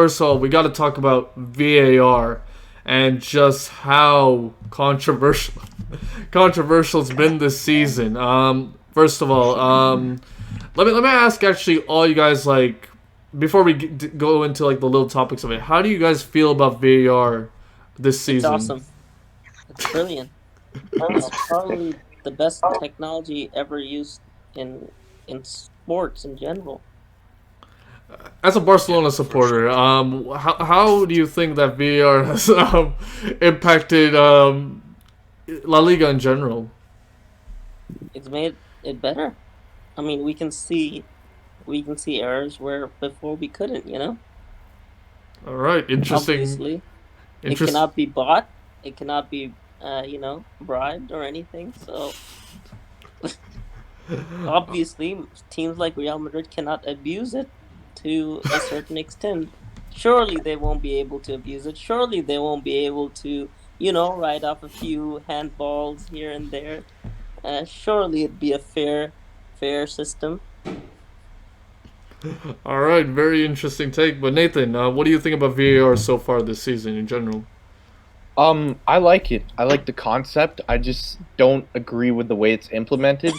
First of all, we got to talk about VAR and just how controversial it's been this season. First of all, let me ask actually all you guys like before we go into like the little topics of it. How do you guys feel about VAR this It's season? awesome. It's brilliant. It's probably the best technology ever used in in sports in general. As a Yeah, Barcelona for sure. supporter, how do you think that VAR has impacted La Liga in general? It's made it better. I mean, we can see errors where before we couldn't. All right, interesting. Obviously, it Interest. cannot be bought. It cannot be bribed or anything. So obviously, teams like Real Madrid cannot abuse it to a certain extent. Surely they won't be able to abuse it. Surely they won't be able to, write off a few handballs here and there. Surely it'd be a fair system. All right, very interesting take. But Nathan, what do you think about VAR so far this season in general? I like it. I like the concept. I just don't agree with the way it's implemented.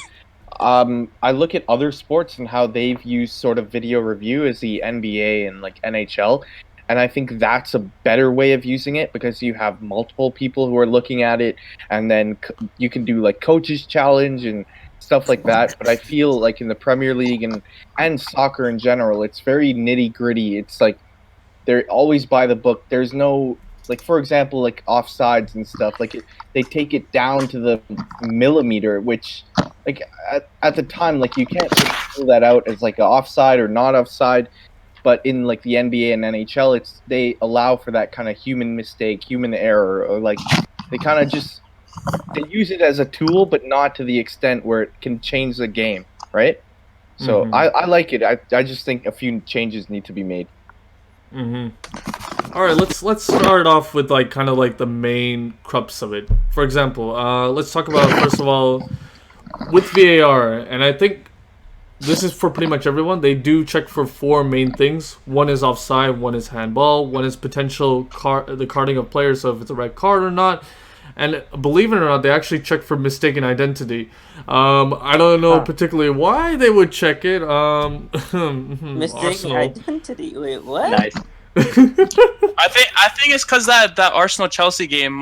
I look at other sports and how they've used sort of video review as the NBA and like NHL, and I think that's a better way of using it because you have multiple people who are looking at it, and then you can do like coaches challenge and stuff like that. But I feel like in the Premier League and soccer in general, it's very nitty gritty. It's like they're always by the book. There's no like for example like offsides and stuff like they take it down to the millimeter, which like at the time like you can't really rule that out as like a offside or not offside. But in like the NBA and NHL, it's they allow for that kind of human mistake, human error, or like they kind of just they use it as a tool, but not to the extent where it can change the game, right? So Mm-hmm. I like it. I just think a few changes need to be made. Mm-hmm. All right, let's start off with like kind of like the main crux of it. For example, let's talk about first of all with VAR, and I think this is for pretty much everyone. They do check for four main things. One is offside, one is handball, one is potential the carding of players, so if it's a red card or not. And believe it or not, they actually check for mistaken identity. I don't know Huh. particularly why they would check it. Mistaken Arsenal. identity. Wait, what? Nice. I think it's because that Arsenal Chelsea game.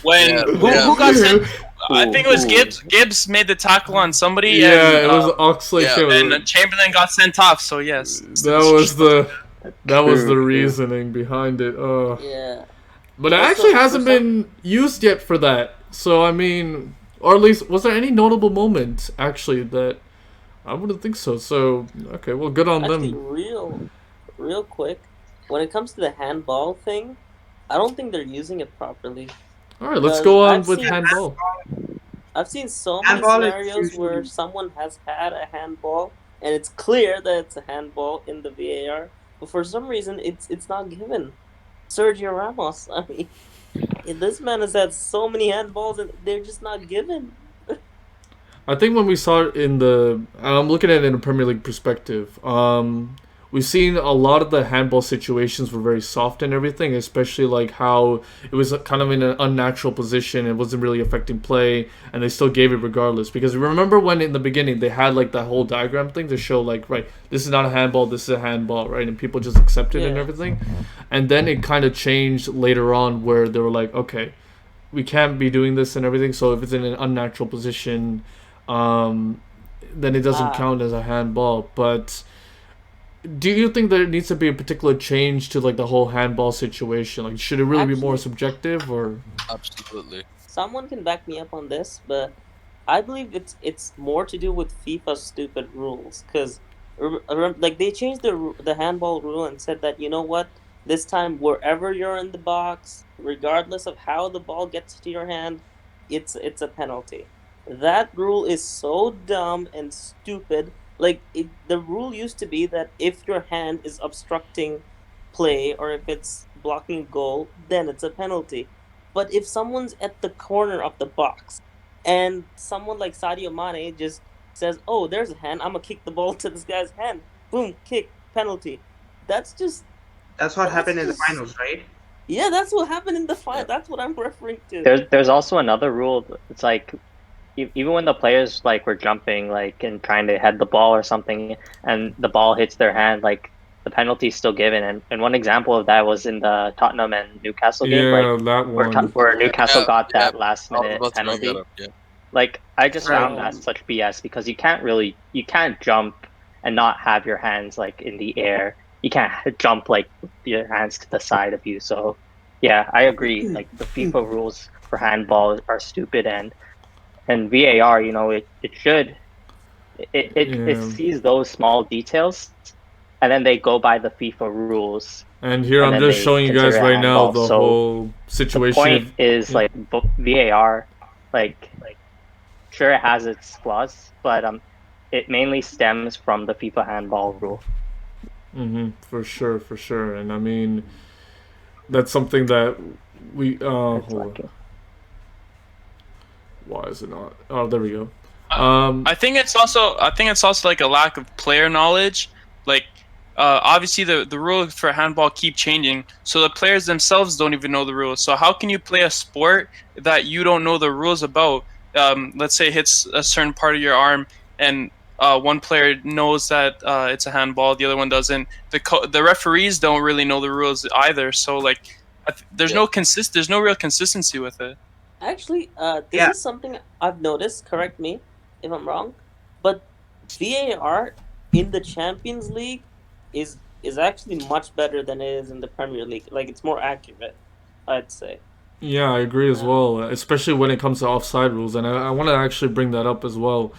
When Yeah, who got sent? I Ooh, think it was ooh. Gibbs. Gibbs made the tackle on somebody, Yeah, and it was Oxley. yeah, and Chamberlain got sent off. So yes, That was the True. reasoning behind it. Yeah. But it Also, actually for hasn't some, been used yet for that. So I mean, or at least was there any notable moment actually that I wouldn't think so. So okay, well, good on actually, them. real quick, when it comes to the handball thing, I don't think they're using it properly. All right, let's Because go on I've with seen handball. I've seen so many handball is scenarios where usually someone has had a handball and it's clear that it's a handball in the VAR, but for some reason it's not given. Sergio Ramos, I mean, this man has had so many handballs and they're just not given. I think when we saw it in the, I'm looking at it in a Premier League perspective. We've seen a lot of the handball situations were very soft and everything, especially like how it was kind of in an unnatural position. It wasn't really affecting play, and they still gave it regardless. Because remember when in the beginning they had like that whole diagram thing to show like, right, this is not a handball, this is a handball, right, and people just accepted it and Yeah. everything. And then it kind of changed later on where they were like, okay, we can't be doing this and everything. So if it's in an unnatural position, um, then it doesn't Ah, count as a handball. But do you think there needs to be a particular change to like the whole handball situation? Like, should it really be more actually, subjective or? absolutely. someone can back me up on this, but I believe it's more to do with FIFA's stupid rules. Because like they changed the handball rule and said that, you know what, this time wherever you're in the box, regardless of how the ball gets to your hand, it's a penalty. That rule is so dumb and stupid. Like the rule used to be that if your hand is obstructing play or if it's blocking a goal, then it's a penalty. But if someone's at the corner of the box and someone like Sadio Mane just says, "Oh, there's a hand. I'm gonna kick the ball to this guy's hand." Boom, kick, penalty. That's just That's what That's happened in the just finals, right? yeah. That's what happened in the fight. Yeah. That's what I'm referring to. There's also another rule. It's like even when the players like were jumping like and trying to head the ball or something, and the ball hits their hand, like the penalty's still given. And one example of that was in the Tottenham and Newcastle game, like Yeah, that one. where Newcastle Yeah, got yeah. that last I was minute about to bring that penalty. up. Yeah. Like I just Right. found that such BS because you can't jump and not have your hands like in the air. You can't jump like with your hands to the side of you. So yeah, I agree. Like the FIFA rules for handball are stupid, and VAR, you know, it Yeah. sees those small details, and then they go by the FIFA rules, And here and I'm then just they showing you guys consider it right now handball. the So whole the situation. point is yeah. like VAR, like sure it has its flaws, but it mainly stems from the FIFA handball rule. For sure. And I mean, that's something that we. It's Hold on. like Why is it not? Oh, there we go. I think it's also like a lack of player knowledge. Like obviously the rules for handball keep changing, so the players themselves don't even know the rules. So how can you play a sport that you don't know the rules about? Let's say it hits a certain part of your arm, and one player knows that it's a handball, the other one doesn't. The referees don't really know the rules either. So like, there's no real consistency with it. Actually, this Yeah. is something I've noticed. Correct me if I'm wrong, but VAR in the Champions League is actually much better than it is in the Premier League. Like it's more accurate, I'd say. Yeah, I agree as well, especially when it comes to offside rules, and I want to actually bring that up as well.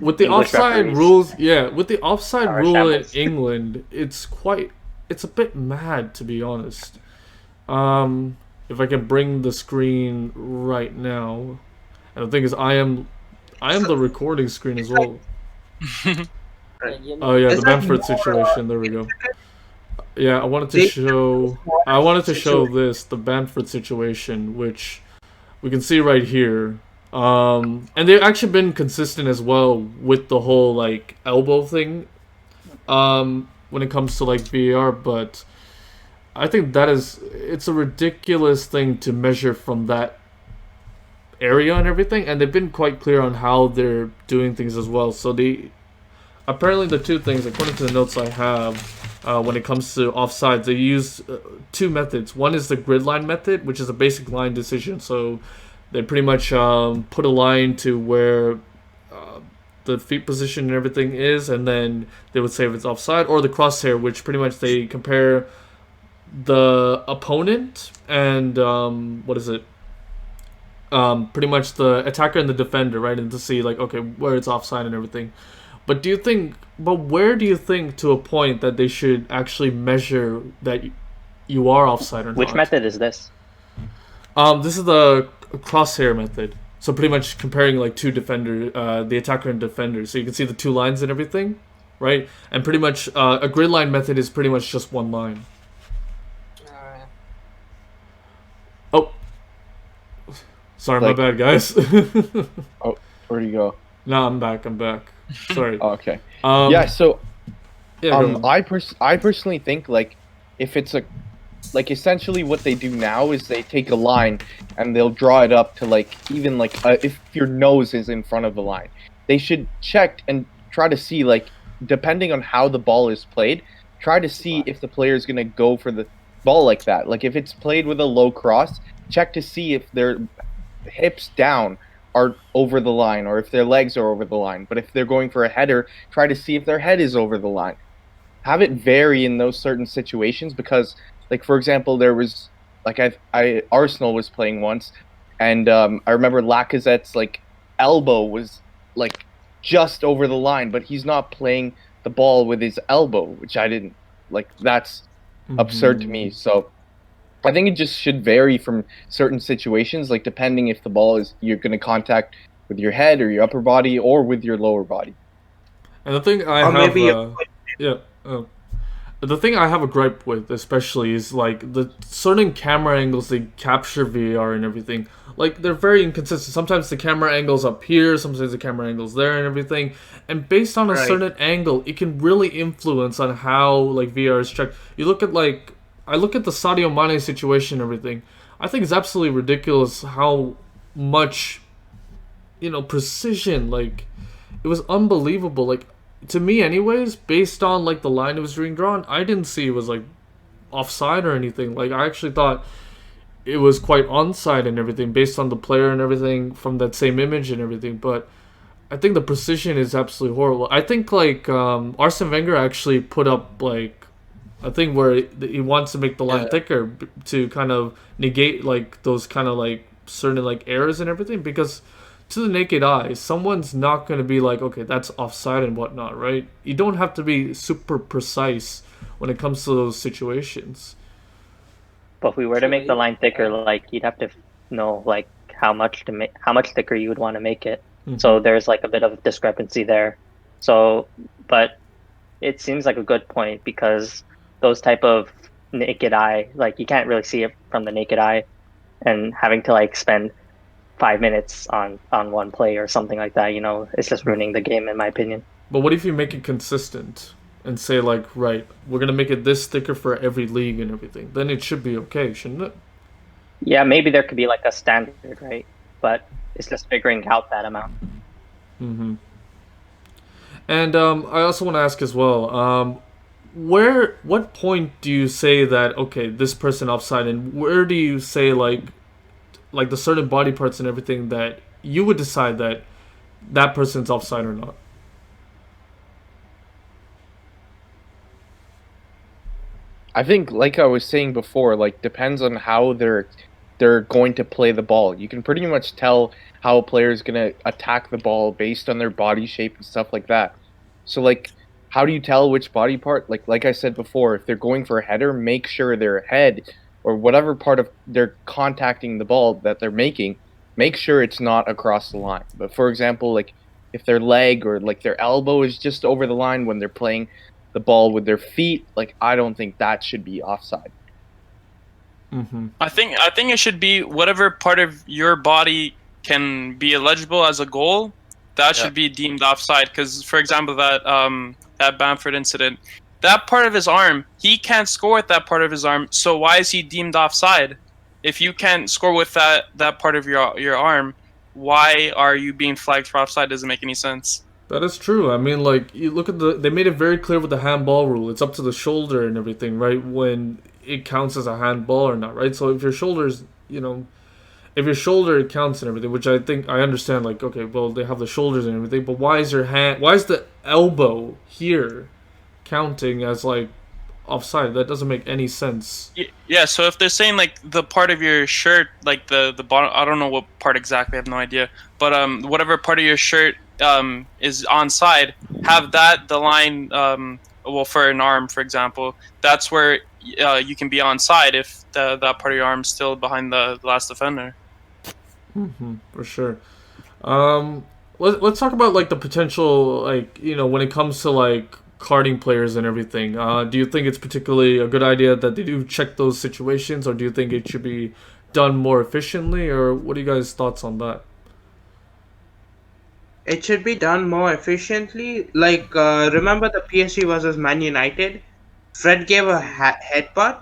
With the English offside referees. rules, with the offside Are rule in shambles. England, it's a bit mad to be honest. If I can bring the screen right now, and the thing is, I am the recording screen as well. You know, Oh yeah, It's the like Bamford more, situation. There we go. Yeah, I wanted to show this, the Bamford situation, which we can see right here. And they've actually been consistent as well with the whole like elbow thing. When it comes to like VAR, but I think it's a ridiculous thing to measure from that area and everything, and they've been quite clear on how they're doing things as well. So apparently the two things, according to the notes I have, when it comes to offsides, they use two methods. One is the grid line method, which is a basic line decision. So they pretty much put a line to where the feet position and everything is, and then they would say if it's offside, or the crosshair, which pretty much they compare the opponent and pretty much the attacker and the defender, right, and to see like okay where it's offside and everything. But where do you think to a point that they should actually measure that you are offside or not? Which method is this? This is the crosshair method. So pretty much comparing like two defender, the attacker and defender. So you can see the two lines and everything, right? And pretty much a grid line method is pretty much just one line. Oh, sorry, Like- my bad, guys. Where'd you go? No, I'm back. Sorry. Oh, okay. Yeah. So Go on. I personally think like if it's essentially what they do now is they take a line and they'll draw it up to like even like if your nose is in front of the line, they should check and try to see like depending on how the ball is played, try to see if the player is gonna go for the ball like that. Like if it's played with a low cross, check to see if their hips down are over the line or if their legs are over the line. But if they're going for a header, try to see if their head is over the line. Have it vary in those certain situations because, like for example, there was like Arsenal was playing once, and I remember Lacazette's like elbow was like just over the line, but he's not playing the ball with his elbow, which I didn't like. That's absurd to me. So I think it just should vary from certain situations, like depending if the ball is you're going to contact with your head or your upper body or with your lower body. And the thing I Or have, maybe the thing I have a gripe with, especially, is like the certain camera angles they capture VAR and everything. Like they're very inconsistent. Sometimes the camera angle's up here, sometimes the camera angle's there, and everything. And based on a Right. certain angle, it can really influence on how like VAR is checked. You look at like I look at the Sadio Mane situation and everything. I think it's absolutely ridiculous how much, precision, like, it was unbelievable. Like, to me anyways, based on, like, the line it was being drawn, I didn't see it was, like, offside or anything. Like, I actually thought it was quite onside and everything based on the player and everything from that same image and everything. But I think the precision is absolutely horrible. I think, like, Arsene Wenger actually put up, like, a thing where he wants to make the line thicker to kind of negate, like, those kind of, like, certain, like, errors and everything, because to the naked eye, someone's not going to be like, okay, that's offside and whatnot, right? You don't have to be super precise when it comes to those situations. But if we were to make the line thicker, like you'd have to know like how much thicker you would want to make it. So there's like a bit of discrepancy there. So, but it seems like a good point because those type of naked eye, like you can't really see it from the naked eye, and having to like spend 5 minutes on one play or something like that, it's just ruining the game in my opinion. But what if you make it consistent and say, like, right, we're gonna make it this thicker for every league and everything? Then it should be okay, shouldn't it? Yeah, maybe there could be like a standard, right? But it's just figuring out that amount. And I also want to ask as well, what point do you say that, okay, this person offside, and where do you say, like the certain body parts and everything that you would decide that that person's offside or not? I think, like I was saying before, like depends on how they're going to play the ball. You can pretty much tell how a player is going to attack the ball based on their body shape and stuff like that. So, like, how do you tell which body part? Like I said before, if they're going for a header, make sure their head or whatever part of they're contacting the ball that they're making, make sure it's not across the line. But for example, like if their leg or like their elbow is just over the line when they're playing the ball with their feet, like I don't think that should be offside. I think it should be whatever part of your body can be eligible as a goal, that should be deemed offside. Because, for example, that Bamford incident, that part of his arm, he can't score with that part of his arm. So why is he deemed offside? If you can't score with that part of your arm, why are you being flagged for offside? Doesn't make any sense. That is true. I mean, like, you look at they made it very clear with the handball rule. It's up to the shoulder and everything, right? When it counts as a handball or not, right? So if your shoulders, if your shoulder counts and everything, which I think I understand, like, okay, well, they have the shoulders and everything, but why is the elbow here counting as, like, offside? That doesn't make any sense. Yeah, so if they're saying, like, the part of your shirt, like the bottom, I don't know what part exactly, I have no idea, but whatever part of your shirt is onside, have the line, well, for an arm, for example, that's where you can be onside if that part of your arm is still behind the last defender. For sure. Let's talk about, like, the potential, like, when it comes to, like, carding players and everything. Do you think it's particularly a good idea that they do check those situations, or do you think it should be done more efficiently, or what are you guys' thoughts on that? It should be done more efficiently. Like, remember the PSG versus Man United? Fred gave a headbutt,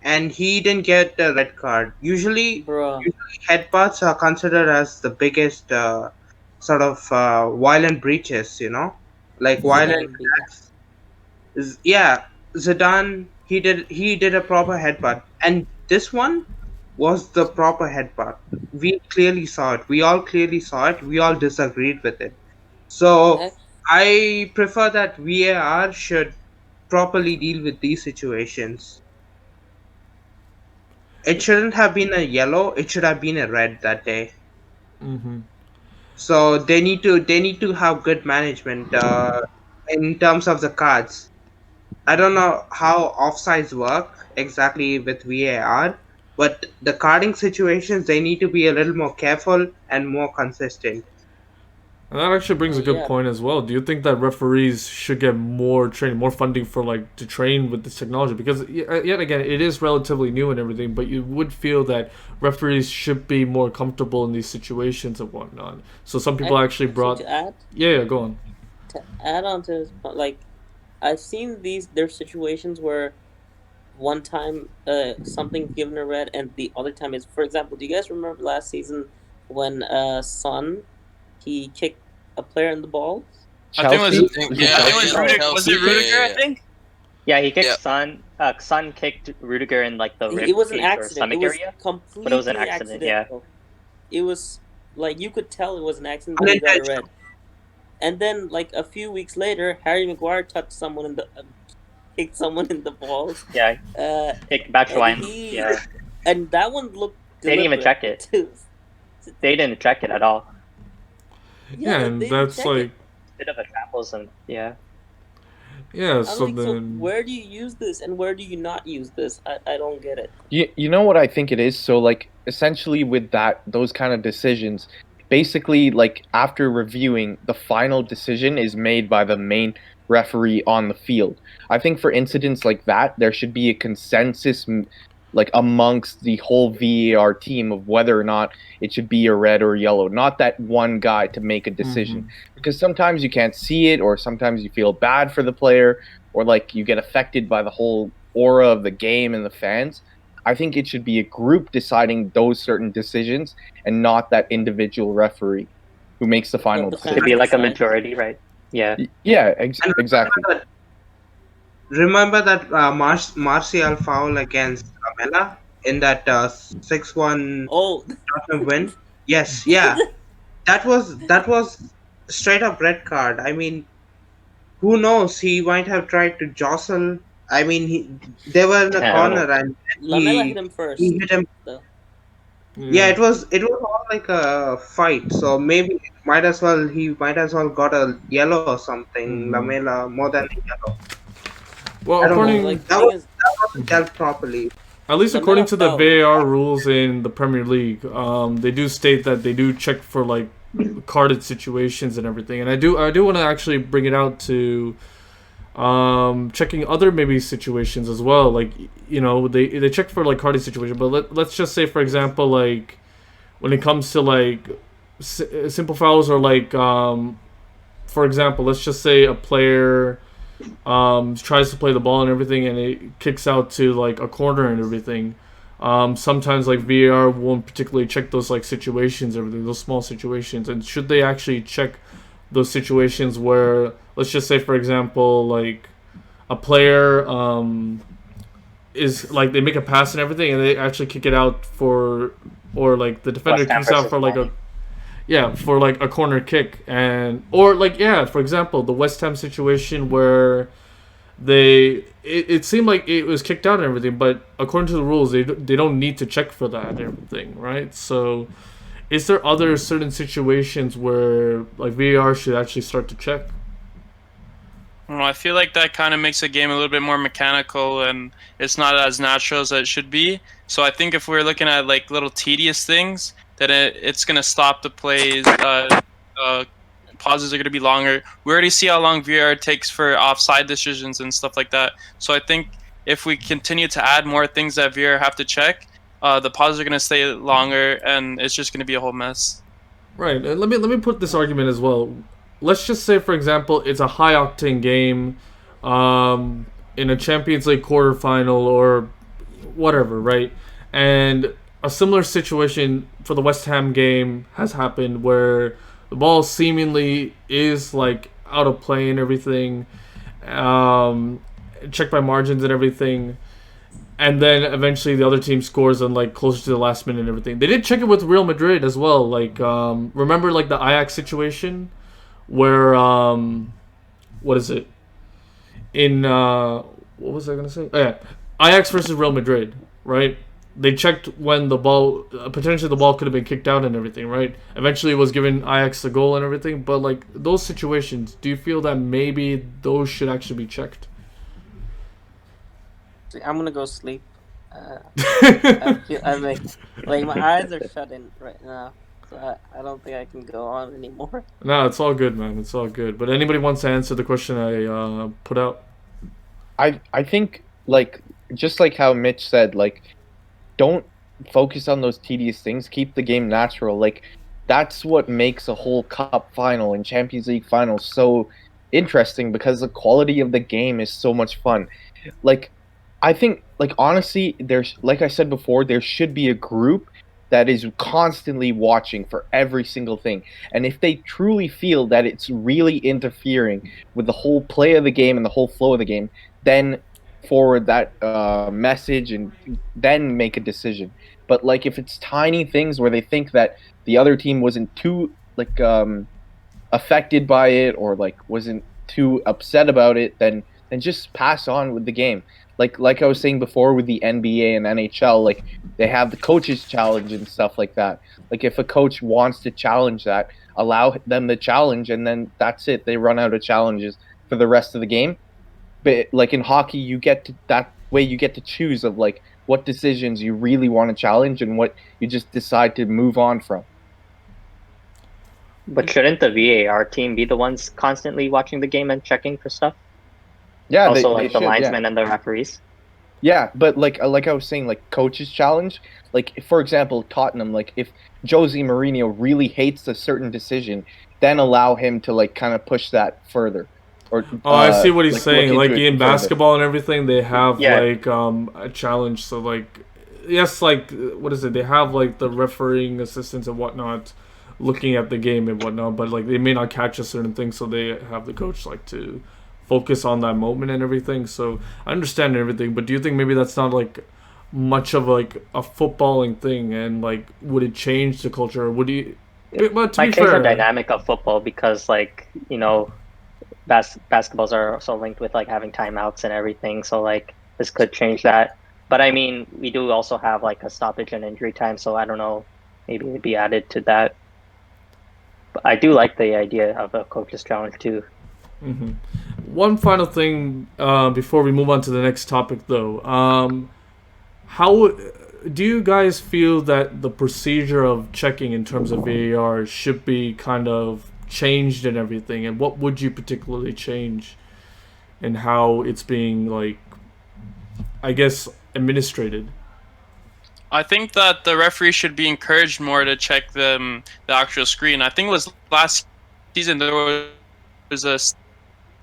and he didn't get the red card. Usually headbutts are considered as the biggest sort of violent breaches, like violent attacks. Yeah, Zidane, he did a proper headbutt, and this one was the proper headbutt. We clearly saw it. We all clearly saw it. We all disagreed with it. So I prefer that VAR should properly deal with these situations. It shouldn't have been a yellow. It should have been a red that day. So they need to have good management in terms of the cards. I don't know how offsides work exactly with VAR, but the carding situations, they need to be a little more careful and more consistent. And that actually brings a good point as well. Do you think that referees should get more training, more funding for, like, to train with this technology? Because yet again, it is relatively new and everything, but you would feel that referees should be more comfortable in these situations and whatnot. So some people actually brought. To add, yeah, go on. To add on to, like, I've seen there's situations where one time something's given a red and the other time is, for example, do you guys remember last season when Son he kicked a player in the balls? I think it was. Chelsea? think- Was it I think it I was think Chelsea? Rudiger. Chelsea, Was it Rudiger? I yeah. think. Yeah, he kicked Yeah. Son. Son kicked Rudiger in like the rib It was an cage or accident. stomach It was area. completely But it was an accident, yeah. accidental. It was like you could tell it was an accident, but he got a red. And then, like a few weeks later, Harry Maguire touched someone in the kicked someone in the balls. Yeah, kicked Batshuayi. and he- Yeah, and that one looked. They didn't even deliberate, check it. too. they didn't check it at all. Yeah, and they didn't that's check like it. Bit of a travels and yeah. yeah. I'm So like, so then where do you use this and where do you not use this? I don't get it. You know what I think it is? So like essentially with those kind of decisions, basically like after reviewing, the final decision is made by the main referee on the field. I think for incidents like that, there should be a consensus like amongst the whole VAR team of whether or not it should be a red or yellow, not that one guy to make a decision. Because sometimes you can't see it, or sometimes you feel bad for the player, or like you get affected by the whole aura of the game and the fans. I think it should be a group deciding those certain decisions and not that individual referee who makes the final the decision. Should be like a Decide. majority, right? Yeah. Yeah, And exactly. Remember that Martial foul against Lamela in that 6-1 Oh, Tottenham win? Yes, yeah. That was straight up red card. I mean, who knows? He might have tried to jostle. I mean, they were in the Yeah. corner and Lamela he, hit him first. he hit him. though. Yeah, it was all like a fight. So maybe he might as well got a yellow or something. Lamela more than a yellow. Well, I don't know, according Like, That thing was is, wasn't dealt properly. at least Lamela according to the fell. VAR rules in the Premier League, they do state that they do check for like carded situations and everything. And I do want to actually bring it out to checking other maybe situations as well. Like, you know, they check for like carded situation, but let's just say, for example, like when it comes to like simple fouls, or like for example, let's just say a player tries to play the ball and everything, and it kicks out to like a corner and everything. Sometimes like VAR won't particularly check those like situations, everything, those small situations. And should they actually check those situations where, let's just say, for example, like a player is like, they make a pass and everything, and they actually kick it out for, or like the defender West Ham kicks out versus for like Burnley. for like a corner kick, and or like for example, the West Ham situation where it seemed like it was kicked out and everything, but according to the rules, they don't need to check for that and everything, right? So, is there other certain situations where like VAR should actually start to check? Well, I feel like that kind of makes the game a little bit more mechanical, and it's not as natural as it should be. So I think if we're looking at like little tedious things, then it's gonna stop the plays. Pauses are gonna be longer. We already see how long VAR takes for offside decisions and stuff like that. So I think if we continue to add more things that VAR have to check, the pauses are gonna stay longer, and it's just gonna be a whole mess. Right. And let me put this argument as well. Let's just say, for example, it's a high octane game, in a Champions League quarterfinal or whatever, right? And a similar situation for the West Ham game has happened where the ball seemingly is like out of play and everything, checked by margins and everything, and then eventually the other team scores on like closer to the last minute and everything. They did check it with Real Madrid as well. Like, remember like the Ajax situation where what is it? In what was I gonna say? Oh, yeah, Ajax versus Real Madrid, right? They checked when the ball, potentially the ball could have been kicked out and everything, right? Eventually it was given Ajax the goal and everything, but like those situations, do you feel that maybe those should actually be checked? I'm gonna go sleep. I'm like my eyes are shut in right now, so I don't think I can go on anymore. No, it's all good, man. It's all good. But anybody wants to answer the question I put out? I think like just like how Mitch said, like don't focus on those tedious things. Keep the game natural. Like that's what makes a whole cup final and Champions League final so interesting, because the quality of the game is so much fun. Like I think, like, honestly, there's, like I said before, there should be a group that is constantly watching for every single thing. And if they truly feel that it's really interfering with the whole play of the game and the whole flow of the game, then forward that message and then make a decision. But like if it's tiny things where they think that the other team wasn't too like affected by it or like wasn't too upset about it, then just pass on with the game. Like I was saying before with the NBA and NHL, like they have the coaches challenge and stuff like that. Like if a coach wants to challenge that, allow them the challenge, and then that's it. They run out of challenges for the rest of the game. But like in hockey, you get to that way you get to choose of like what decisions you really want to challenge and what you just decide to move on from. But shouldn't the VAR team be the ones constantly watching the game and checking for stuff? Yeah, Also, they like the should, linesmen and the referees. Yeah, but like I was saying, like coaches challenge. Like for example, Tottenham. Like if Jose Mourinho really hates a certain decision, then allow him to like kind of push that further. Or I see what he's saying. look Like into it in further. basketball and everything, they have Yeah. like a challenge. So like, yes, like what is it? They have like the refereeing assistants and whatnot, looking at the game and whatnot. But like they may not catch a certain thing, so they have the coach like to focus on that moment and everything. So I understand everything, but do you think maybe that's not like much of like a footballing thing? And like, would it change the culture? Or would you? But to Might be change the fair, dynamic of football because, like, you know, basketballs are also linked with like having timeouts and everything. So like this could change that. But I mean, we do also have like a stoppage and injury time. So I don't know, maybe it'd be added to that. But I do like the idea of a coach's challenge too. Mm-hmm. One final thing before we move on to the next topic, though. How do you guys feel that the procedure of checking in terms of VAR should be kind of changed and everything? And what would you particularly change in how it's being, like, I guess, administrated? I think that the referee should be encouraged more to check the actual screen. I think it was last season there was a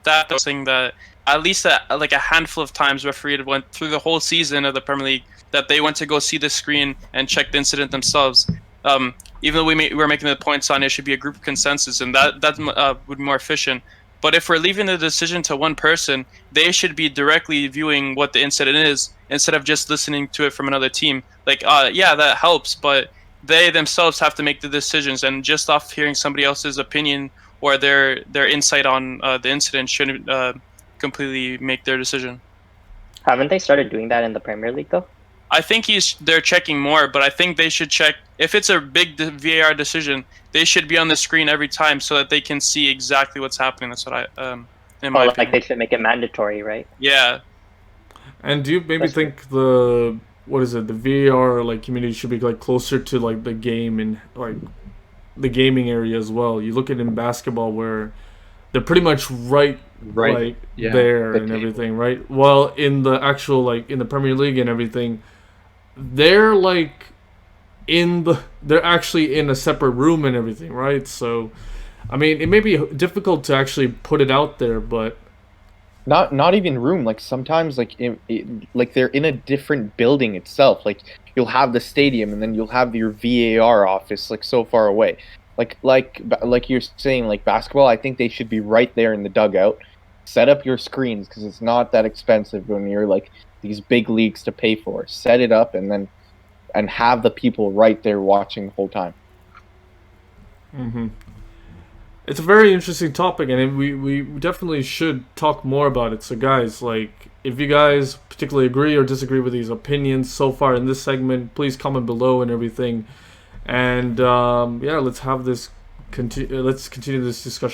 stat saying that at least like a handful of times referee went through the whole season of the Premier League that they went to go see the screen and check the incident themselves. Even though we were making the points on it should be a group consensus, and that would be more efficient. But if we're leaving the decision to one person, they should be directly viewing what the incident is instead of just listening to it from another team. Like, yeah, that helps, but they themselves have to make the decisions, and just off hearing somebody else's opinion or their insight on the incident shouldn't completely make their decision. Haven't they started doing that in the Premier League though? I think they're checking more, but I think they should check if it's a big VAR decision. They should be on the screen every time so that they can see exactly what's happening. That's what I in my Like opinion. they should make it mandatory, right? Yeah. And do you maybe think the VAR like community should be like closer to like the game and like the gaming area as well? You look at in basketball where they're pretty much right like there and everything, right? Well, in the actual like in the Premier League and everything, they're like they're actually in a separate room and everything, right? So I mean, it may be difficult to actually put it out there, but Not even room. Like sometimes, like like they're in a different building itself. Like you'll have the stadium, and then you'll have your VAR office, like so far away. Like you're saying, like basketball. I think they should be right there in the dugout. Set up your screens because it's not that expensive when you're like these big leagues to pay for. Set it up and have the people right there watching the whole time. Mm-hmm. It's a very interesting topic, and we definitely should talk more about it. So, guys, like, if you guys particularly agree or disagree with these opinions so far in this segment, please comment below and everything. And yeah, let's have this. Let's continue this discussion.